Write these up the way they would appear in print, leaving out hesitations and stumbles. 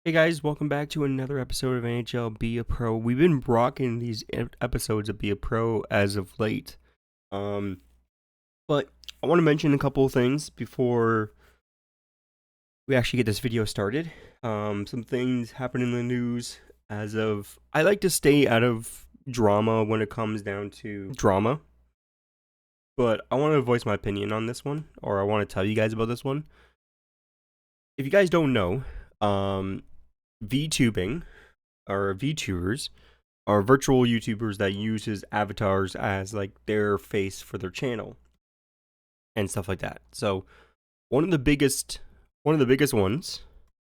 Hey guys, welcome back to another episode of NHL Be a Pro. We've been rocking these episodes of Be a Pro as of late. Um, but I want to mention a couple of things before we actually get this video started. Some things happen in the news I like to stay out of drama when it comes down to drama, but I want to voice my opinion on this one, or I want to tell you guys about this one. If you guys don't know, VTubing or VTubers are virtual YouTubers that uses avatars as like their face for their channel and stuff like that. So one of the biggest ones,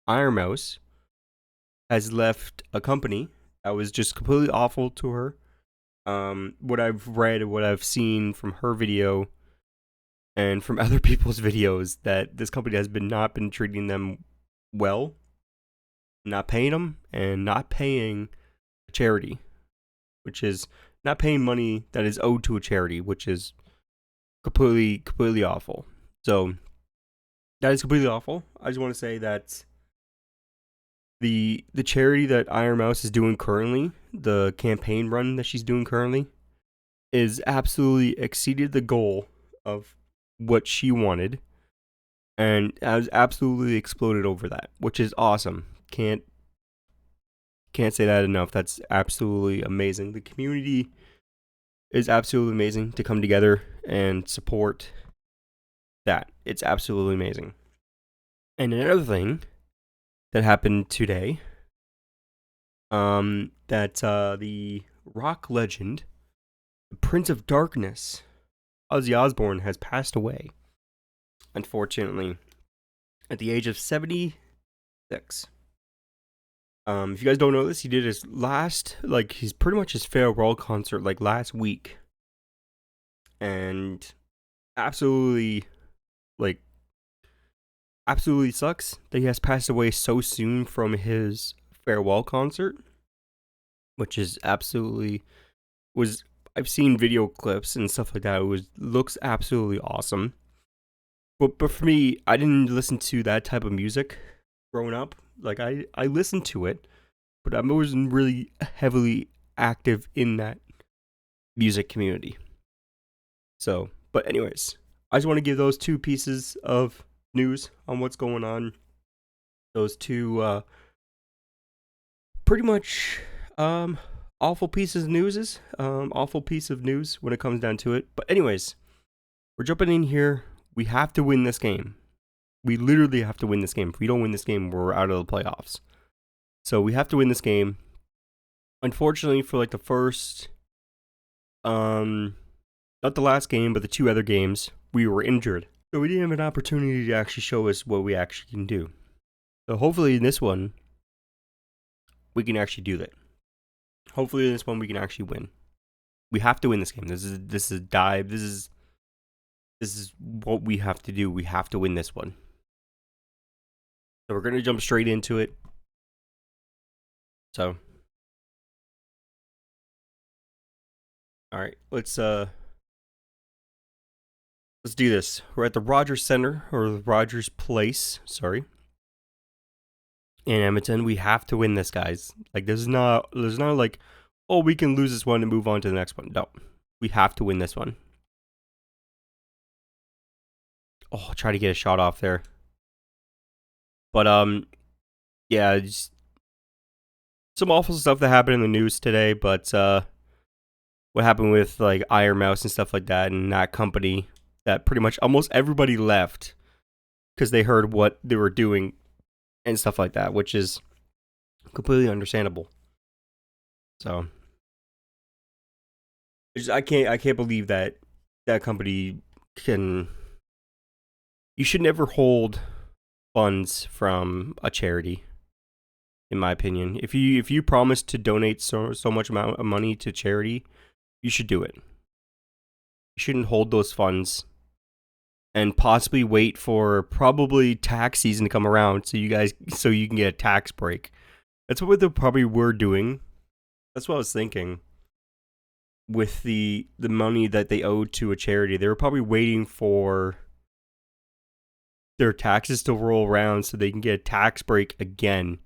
Iron Mouse, has left a company that was just completely awful to her. What I've read, what I've seen from her video and from other people's videos, that this company has not been treating them well, not paying them, and not paying a charity, which is not paying money that is owed to a charity, which is completely awful. So that is completely awful. I just want to say that the charity that Iron Mouse is doing currently, the campaign run that she's doing currently, is absolutely exceeded the goal of what she wanted, and has absolutely exploded over that, which is awesome. Can't say that enough. That's absolutely amazing. The community is absolutely amazing to come together and support that. It's absolutely amazing. And another thing that happened today, that the rock legend, the Prince of Darkness, Ozzy Osbourne, has passed away, unfortunately, at the age of 76. If you guys don't know this, he did his he's pretty much his farewell concert last week, and absolutely, like, absolutely sucks that he has passed away so soon from his farewell concert, which is absolutely was. I've seen video clips and stuff like that. Looks absolutely awesome. But for me, I didn't listen to that type of music growing up. Like I listened to it, but I wasn't really heavily active in that music community. So, but anyways, I just want to give those two pieces of news on what's going on. Those two pretty much awful pieces of awful piece of news when it comes down to it. But anyways, we're jumping in here. We have to win this game. We literally have to win this game. If we don't win this game, we're out of the playoffs. So we have to win this game. Unfortunately, for like the first, not the last game, but the two other games, we were injured. So we didn't have an opportunity to actually show us what we actually can do. So hopefully in this one, we can actually do that. Hopefully in this one, we can actually win. We have to win this game. This is dive. This is what we have to do. We have to win this one. So we're gonna jump straight into it. So, all right, let's do this. We're at the Rogers Center, or the Rogers Place. Sorry, in Edmonton. We have to win this, guys. Like, there's not like, oh, we can lose this one and move on to the next one. No, we have to win this one. Oh, try to get a shot off there. But yeah, just some awful stuff that happened in the news today. But what happened with like Iron Mouse and stuff like that, and that company, that pretty much almost everybody left because they heard what they were doing and stuff like that, which is completely understandable. So I can't believe that company can. You should never hold funds from a charity, in my opinion. If you promise to donate so much amount of money to charity, you should do it. You shouldn't hold those funds and possibly wait for probably tax season to come around so you can get a tax break. That's what they probably were doing. That's what I was thinking. With the money that they owed to a charity, they were probably waiting for their taxes to roll around so they can get a tax break again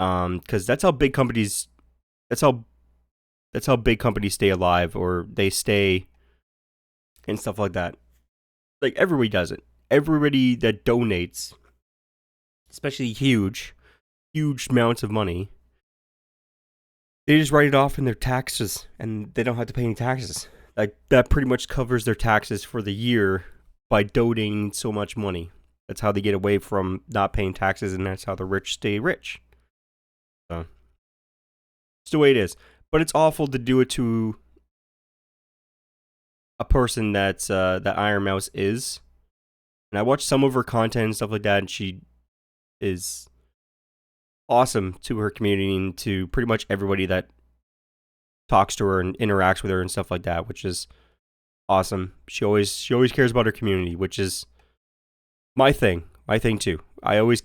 Because that's how big companies. That's how. That's how big companies stay alive, or they stay, and stuff like that. Like everybody does it. Everybody that donates, especially huge amounts of money, they just write it off in their taxes, and they don't have to pay any taxes. Like that pretty much covers their taxes for the year by donating so much money. That's how they get away from not paying taxes, and that's how the rich stay rich. So it's the way it is. But it's awful to do it to a person that's that Iron Mouse is. And I watched some of her content and stuff like that, and she is awesome to her community and to pretty much everybody that talks to her and interacts with her and stuff like that, which is awesome. She always cares about her community, which is my thing too. I always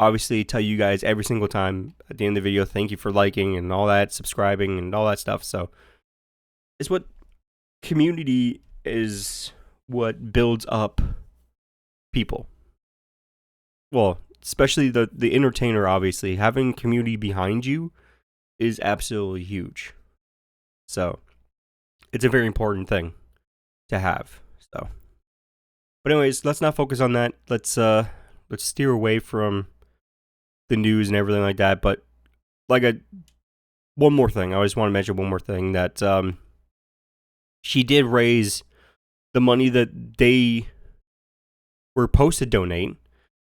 obviously tell you guys every single time at the end of the video, thank you for liking and all that, subscribing and all that stuff. So it's what community is, what builds up people. Well, especially the entertainer, obviously. Having community behind you is absolutely huge. So it's a very important thing to have. So, but anyways, let's not focus on that. Let's steer away from the news and everything like that. But one more thing. I always want to mention one more thing, that she did raise the money that they were supposed to donate,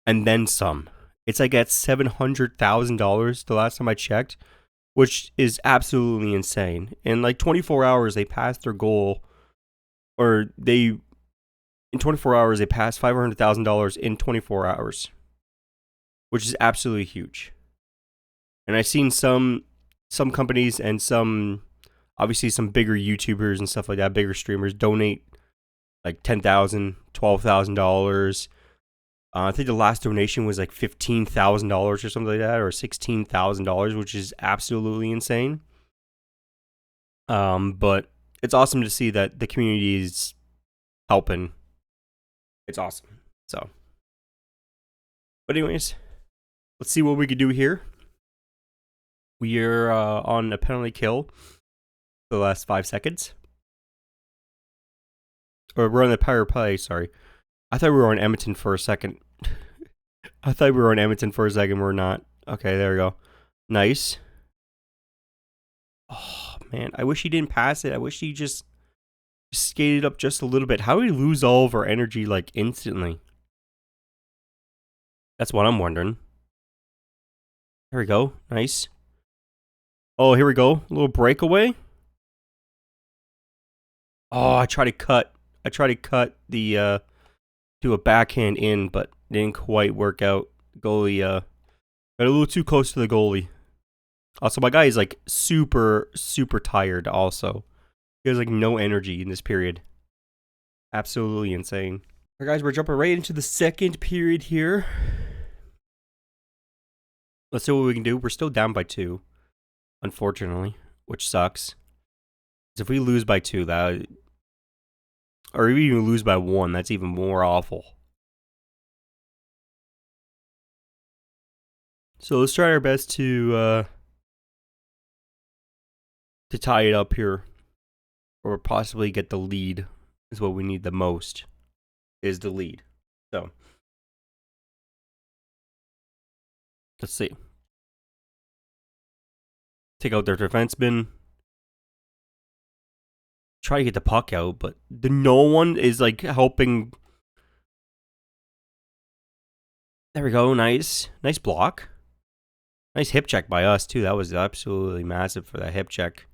and then some. It's like at $700,000 the last time I checked, which is absolutely insane. In like 24 hours, they passed their goal, or in 24 hours, they passed $500,000 in 24 hours, which is absolutely huge. And I've seen some companies and obviously some bigger YouTubers and stuff like that, bigger streamers, donate like $10,000, $12,000. I think the last donation was like $15,000 or something like that, or $16,000, which is absolutely insane. But it's awesome to see that the community is helping. It's awesome. So, but anyways, let's see what we could do here. We are on a penalty kill for the last 5 seconds. Or we're on the power play, sorry. I thought we were on Edmonton for a second. We're not. Okay, there we go. Nice. Oh, man. I wish he didn't pass it. I wish he just skated up just a little bit. How did we lose all of our energy, like, instantly? That's what I'm wondering. There we go. Nice. Oh, here we go. A little breakaway. Oh, I tried to cut the do a backhand in, but didn't quite work out. Goalie got a little too close to the goalie. Also, my guy is like super tired also. He has like no energy in this period. Absolutely insane. Alright guys, we're jumping right into the second period here. Let's see what we can do. We're still down by 2, unfortunately, which sucks. If we lose by 2, or even lose by 1, that's even more awful. So let's try our best to tie it up here, or possibly get the lead. Is what we need the most. Is the lead. So let's see. Take out their defenseman. Try to get the puck out, but no one is like helping. There we go. Nice block. Nice hip check by us too. That was absolutely massive for that hip check.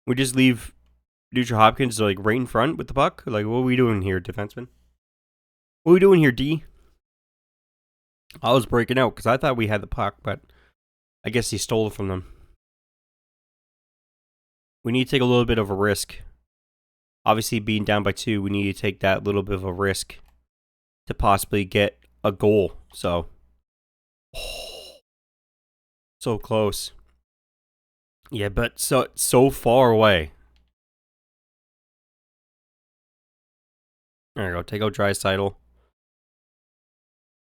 We just leave Dutra Hopkins like right in front with the puck. Like, what are we doing here, defenseman? What are we doing here, D? I was breaking out because I thought we had the puck, but I guess he stole it from them. We need to take a little bit of a risk. Obviously, being down by 2, we need to take that little bit of a risk to possibly get a goal. So, so close. Yeah, but so far away. There you go. Take out Draisaitl.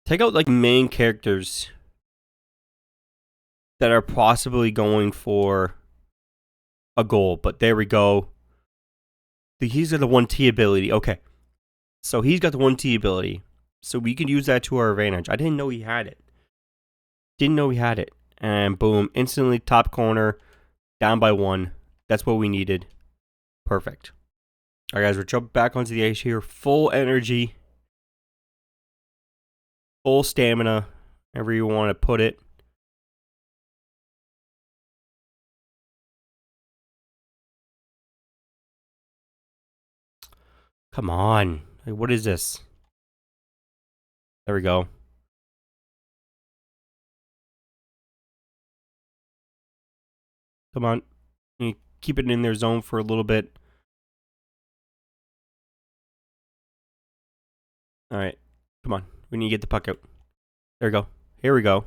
take out like main characters that are possibly going for a goal. But there we go. He's got the 1T ability. Okay. So he's got the 1T ability. So we can use that to our advantage. I didn't know he had it. And boom, instantly top corner, down by 1. That's what we needed. Perfect. All right, guys, we're jumping back onto the ice here. Full energy. Full stamina. However you want to put it. Come on. Like, what is this? There we go. Come on. You keep it in their zone for a little bit. All right. Come on. We need to get the puck out. There we go. Here we go.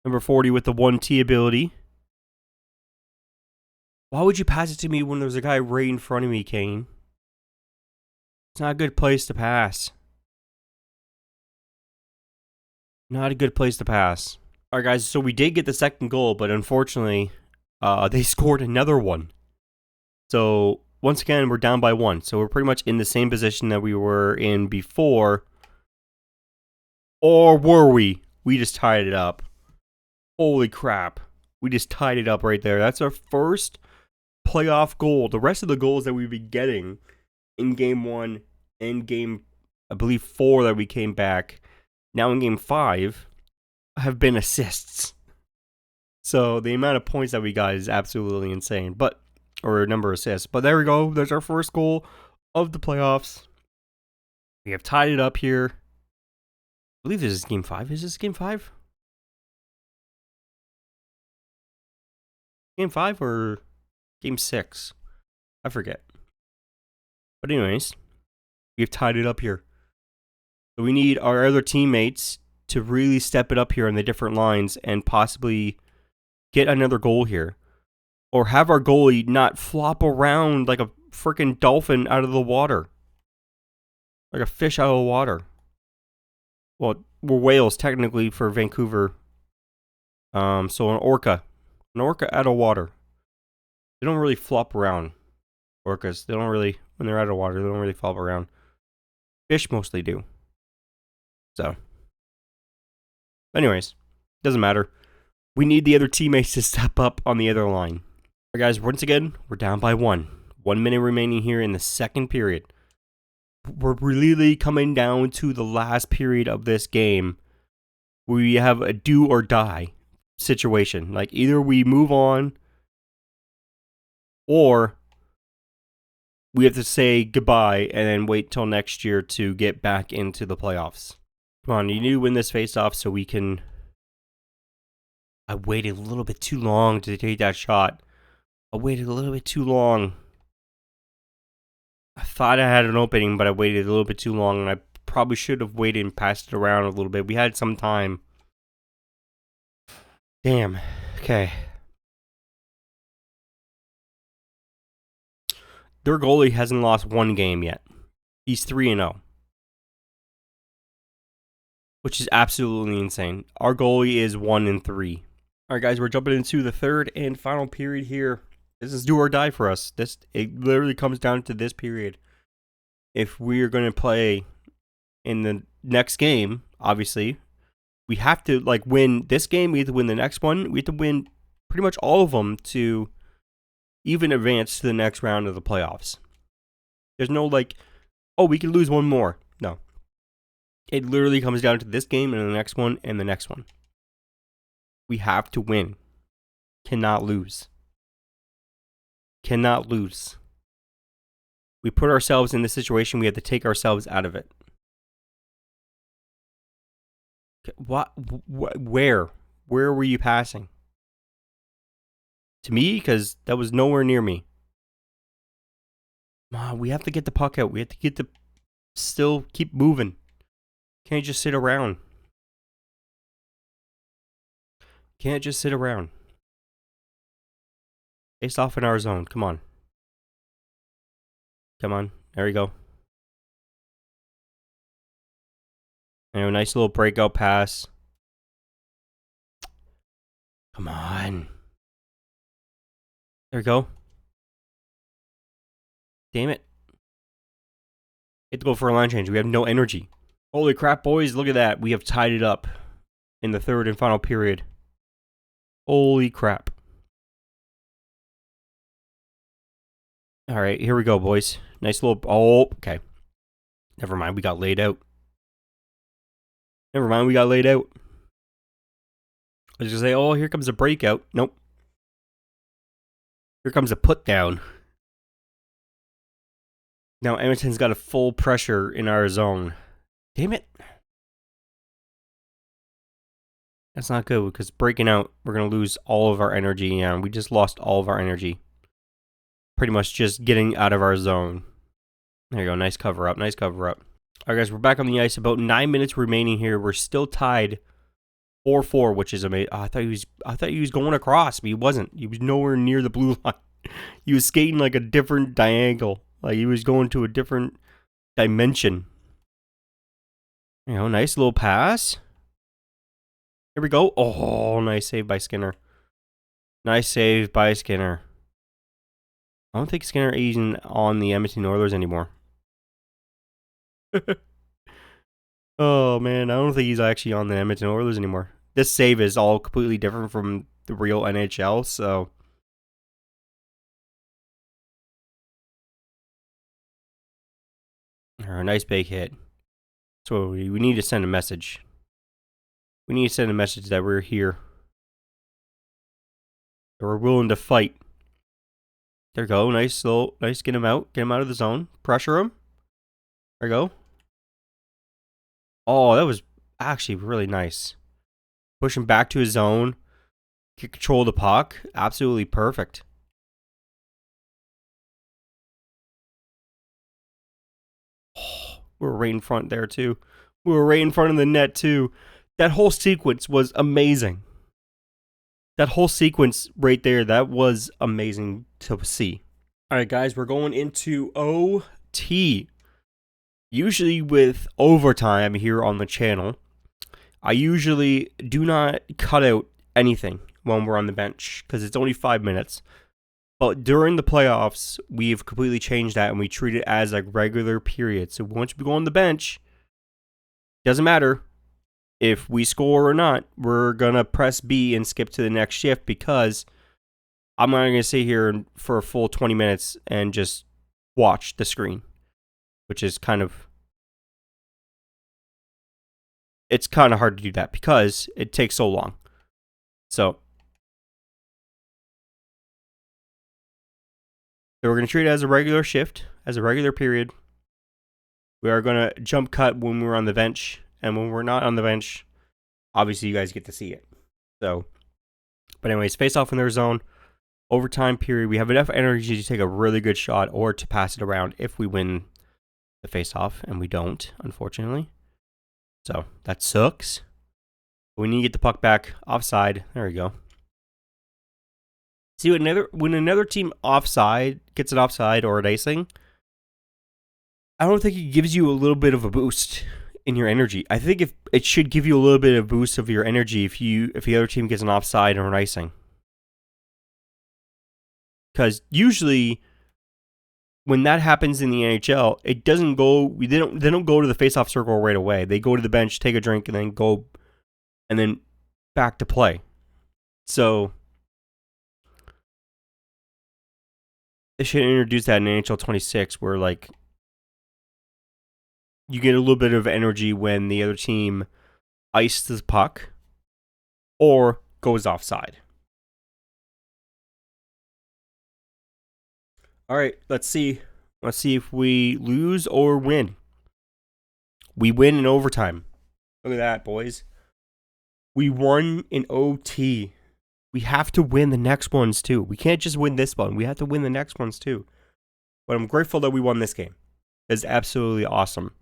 Number 40 with the 1T ability. Why would you pass it to me when there's a guy right in front of me, Kane? It's not a good place to pass. Not a good place to pass. All right, guys. So we did get the second goal, but unfortunately, they scored another one. So once again, we're down by 1. So we're pretty much in the same position that we were in before. Or were we? We just tied it up. Holy crap. We just tied it up right there. That's our first playoff goal. The rest of the goals that we've been getting in game 1 and game, I believe, 4 that we came back, now in game 5, have been assists. So the amount of points that we got is absolutely insane. Or number of assists. But there we go. There's our first goal of the playoffs. We have tied it up here. I believe this is game 5. Is this game 5? Game 5 or game 6? I forget. But anyways, we've tied it up here. So we need our other teammates to really step it up here on the different lines and possibly get another goal here. Or have our goalie not flop around like a freaking dolphin out of the water. Like a fish out of the water. Well, we're whales technically for Vancouver. So an orca. An orca out of water. They don't really flop around. Orcas. They don't really, when they're out of water, they don't really flop around. Fish mostly do. So. Anyways. Doesn't matter. We need the other teammates to step up on the other line. All right, guys, once again, we're down by 1. 1 minute remaining here in the second period. We're really coming down to the last period of this game. We have a do or die situation. Like, either we move on or we have to say goodbye and then wait till next year to get back into the playoffs. Come on, you need to win this face-off so we can... I waited a little bit too long to take that shot. I waited a little bit too long. I thought I had an opening, but I waited a little bit too long, and I probably should have waited and passed it around a little bit. We had some time. Damn. Okay. Their goalie hasn't lost 1 game yet. He's 3-0. Which is absolutely insane. Our goalie is 1-3. All right, guys, we're jumping into the third and final period here. This is do or die for us. It literally comes down to this period. If we are going to play in the next game, obviously, we have to win this game. We have to win the next one. We have to win pretty much all of them to even advance to the next round of the playoffs. There's no oh, we can lose one more. No. It literally comes down to this game and the next one and the next one. We have to win. Cannot lose. Cannot lose. We put ourselves in this situation, we have to take ourselves out of it. What? Where? Where were you passing? To me? Because that was nowhere near me. We have to get the puck out. We have to still keep moving. Can't just sit around. Can't just sit around. Face off in our zone. Come on. Come on. There we go. Nice little breakout pass. Come on. There we go. Damn it. Hit to go for a line change. We have no energy. Holy crap, boys. Look at that. We have tied it up in the third and final period. Holy crap. All right, here we go, boys. Nice little... Oh, okay. Never mind, we got laid out. I was going to say, oh, here comes a breakout. Nope. Here comes a put down. Now Edmonton's got a full pressure in our zone. Damn it. That's not good because breaking out, we're going to lose all of our energy. And we just lost all of our energy. Pretty much just getting out of our zone. There you go. Nice cover up. All right, guys, we're back on the ice. About 9 minutes remaining here. We're still tied 4-4, which is amazing. Oh, I thought he was going across, but he wasn't. He was nowhere near the blue line. He was skating like a different diagonal. Like he was going to a different dimension. Nice little pass. Here we go. Oh, nice save by Skinner. I don't think Skinner is even on the Edmonton Oilers anymore. Oh, man. I don't think he's actually on the Edmonton Oilers anymore. This save is all completely different from the real NHL, so... A nice big hit. So we need to send a message. We need to send a message that we're here. That we're willing to fight. There we go. Nice. Get him out. Get him out of the zone. Pressure him. There we go. Oh, that was actually really nice. Push him back to his zone. Get control of the puck. Absolutely perfect. Oh, we were right in front there, too. We were right in front of the net, too. That whole sequence was amazing. That whole sequence right there, that was amazing to see. All right, guys, we're going into OT. Usually with overtime here on the channel, I usually do not cut out anything when we're on the bench because it's only 5 minutes. But during the playoffs, we've completely changed that and we treat it as a regular period. So once we go on the bench, doesn't matter if we score or not, we're going to press B and skip to the next shift because I'm not going to sit here for a full 20 minutes and just watch the screen, which is it's kind of hard to do that because it takes so long. So we're going to treat it as a regular shift, as a regular period. We are going to jump cut when we're on the bench. And when we're not on the bench, obviously you guys get to see it. So, but anyways, face off in their zone. Overtime period. We have enough energy to take a really good shot or to pass it around if we win the face off. And we don't, unfortunately. So, that sucks. We need to get the puck back offside. There we go. See, when another team gets it offside or an icing, I don't think it gives you a little bit of a boost in your energy. I think if it should give you a little bit of boost of your energy if the other team gets an offside or an icing. Because usually when that happens in the NHL, it doesn't go. They don't go to the face-off circle right away. They go to the bench, take a drink, and then go, and then back to play. So they should introduce that in NHL 26, where like you get a little bit of energy when the other team ices the puck or goes offside. All right, let's see. Let's see if we lose or win. We win in overtime. Look at that, boys. We won in OT. We have to win the next ones too. We can't just win this one. We have to win the next ones too. But I'm grateful that we won this game. It's absolutely awesome.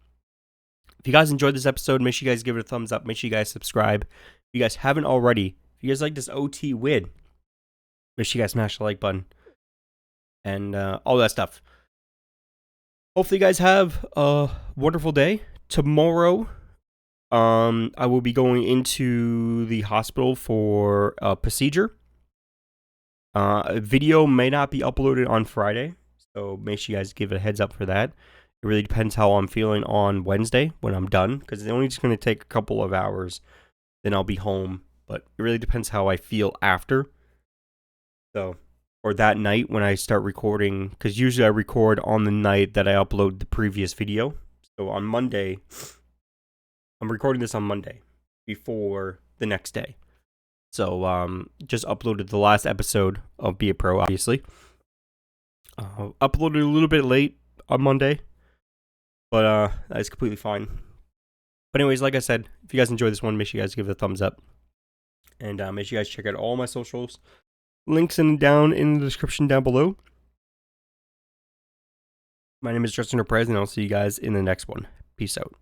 If you guys enjoyed this episode, make sure you guys give it a thumbs up. Make sure you guys subscribe. If you guys haven't already, if you guys like this OT win, make sure you guys smash the like button and all that stuff. Hopefully you guys have a wonderful day. Tomorrow I will be going into the hospital for a procedure. A video may not be uploaded on Friday, so make sure you guys give it a heads up for that. It really depends how I'm feeling on Wednesday when I'm done, because it's only just going to take a couple of hours. Then I'll be home, but it really depends how I feel after. So, or that night when I start recording, because usually I record on the night that I upload the previous video. So on Monday, I'm recording this on Monday before the next day. So just uploaded the last episode of Be a Pro, obviously. Uploaded a little bit late on Monday, but that's completely fine. But anyways, like I said, if you guys enjoyed this one, make sure you guys give it a thumbs up. And make sure you guys check out all my socials. Links down in the description down below. My name is Justin or Prez, and I'll see you guys in the next one. Peace out.